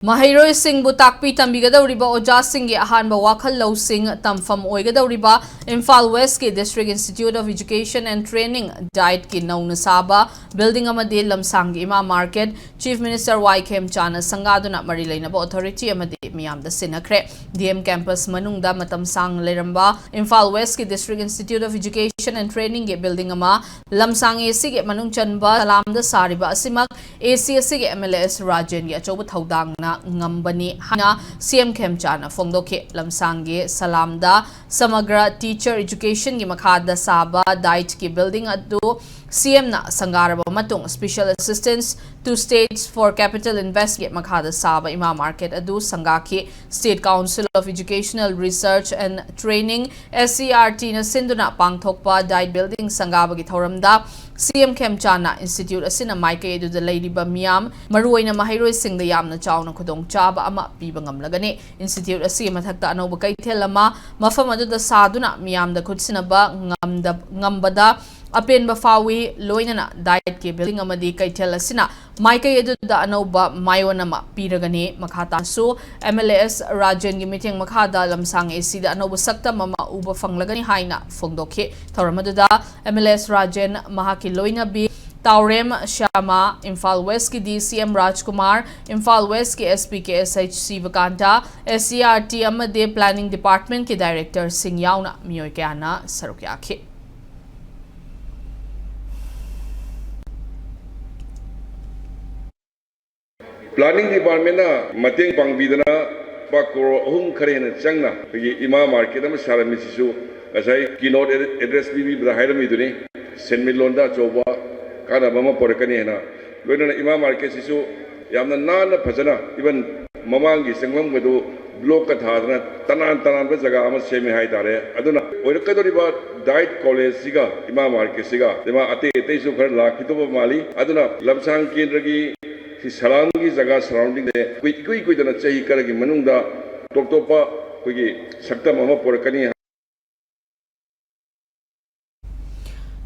Mahiroi Singbu takpi tambigadawriba Oja Singh ahanba wakhal lawsing tamfam oigadawriba Imphal West ki District Institute of Education and Training Diet ki nauna saba building amadi lamsang IMA Market Chief Minister YKM Chana sangaduna mari lainaba authority amadi miyamda sinakre DM campus manungda matam sang leramba Imphal West ki District Institute of Education and Training ki building ama lamsang AC ki manung chanba salamda sariba asimak AC ki MLS Rajan ki achoba thaudang ngambani hana CM Chana Fongdoke Lamsange Salamda Samagra Teacher Education gi makhada saba diet ki building adu CM na sangaraba matung Special Assistance to States for Capital Investment makhada saba IMA Market adu sangaki State Council of Educational Research and Training SCRT na sinduna pangthokpa diet building sangaba gi thoramda CM Chana Institute asina maike edu the lady ba miyam maruoina mahiroi singda yamna chawna khudong chaba ama piba ngamlagani Institute asi mathakta anoba kaithel ama mafam adu da saduna miyamda khutsinaba ngambada apenba fawi loinana diet ke building amadi kaithel asina maike edu da anoba mayonama piragani makhata so MLS Rajan gi meeting makhada lamsang AC da anoba sakta mama uba fanglagani haina fongdokhe thoramadu da MLS Rajan mahaki loina bi Taurem Shama, Imphal West ki DCM Rajkumar, Imphal West ki SP ke SHC Vakanta, SCRT Amade Planning Department ki Director Singh Yauna Miyoy Kyana Sarukyakhe. Planning Department na mateng pangbidana bakoro ahum kharena changna IMA Market ama sarami sisu asai keynote address bi bidhairami duni senmilonda choba kana mama porakani hena loina IMA Market sisu yamna nana phajana even mamangi sanglam gadu block ka thadna tanan ba jaga ama semi hai tare aduna oirakadori ba diet college siga IMA Market siga dema ate su khar lakhito mali aduna lamsang kendra gi SALAM की जगह surrounding दे कोई दना चाहिए करगी मनुंगदा टोपा कोई सक्ता महा पोरकनी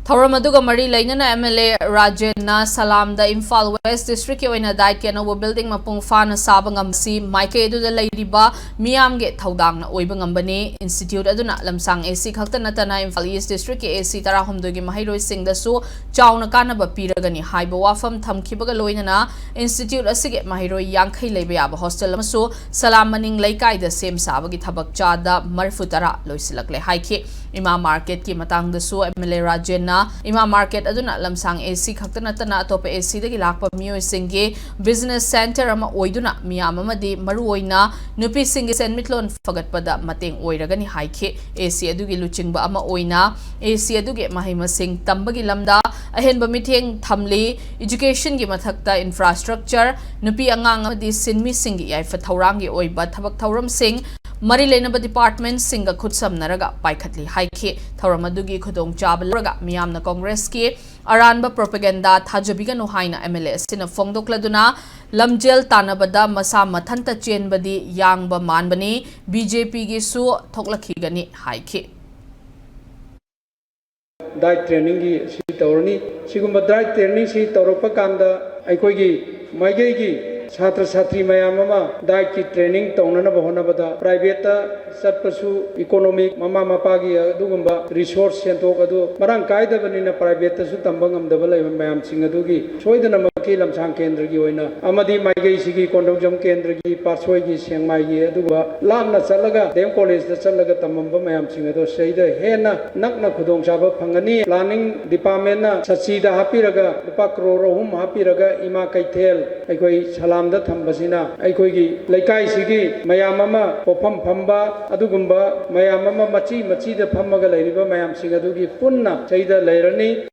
Thoramaduga Mari Lainana MLA Rajana Salam the Imphal West District Yoina Diet Kano building Mapung Fana Sabangam Si Mike Edu the Lady Ba Miam get Taudang Oibangambani Institute Aduna Lamsang AC Kaktanatana Imphal East District AC Tarahum Dugi Mahiro Sing the Su Chauna Kanaba Piragani Haiba Wafam Tamkibaga Loinana Institute Asiget Mahiro Yankai Lebeaba Hostel Masu Salam Maning Laikai the same Sabagi Tabak Chada Marfutara Loisilakle Haike IMA Market ki matang the Su MLA Rajana IMA Market aduna lamsang AC khaktanatana topa AC dagi lakpa miyo singe business center ama oiduna miyam amadi maruoina nupi singe senmitlon fagatpada mateng oiragani haike AC adugi luchingba ama oina AC adugi mahima sing tambagi lamda ahenba mitheng thamli education gi mathakta infrastructure nupi angang amadi sinmi singi yaifa thaurangi oiba thabak thauram sing Mari Lenaba Department Singa Kutsam Naraga Paikatli Haike Tauramadugi Kudong Jabalaga Miyamna Congress ki Aranba Propaganda Tajabiga Nohaina MLS in a Fongdokladuna Lamjel Tanabada Masa Matanta Chen Badi Yangba Manbani BJP Gisu Toklakigani Haike Diet training gi si tawrani sigumba diet training si tawropa kanda aikoigi maigegi Chhatra Chhatri mayamama diet ki training tawnana bahona bada private satpasu economic mama mapagi adugumba resource sentok adu marang kaida banina private su tambangam dabala mayam singadu gi soidana maki lamsang kendra gi oina amadi maigei sigi kondongjam kendra gi parsoi gi sengmai gi aduba lamna chalaga dem college da chalaga tamamba mayam singadu seida hena nakna khudong chaba phangani planning department na sachida hapiraga lupa crore hum hapiraga IMA kaithel aikoi salam da thambasina aikoigi laikai sigi mayam ama pofam phamba adugumba mayam ama machi da phamaga leiriba mayam singadugi punna seida leirani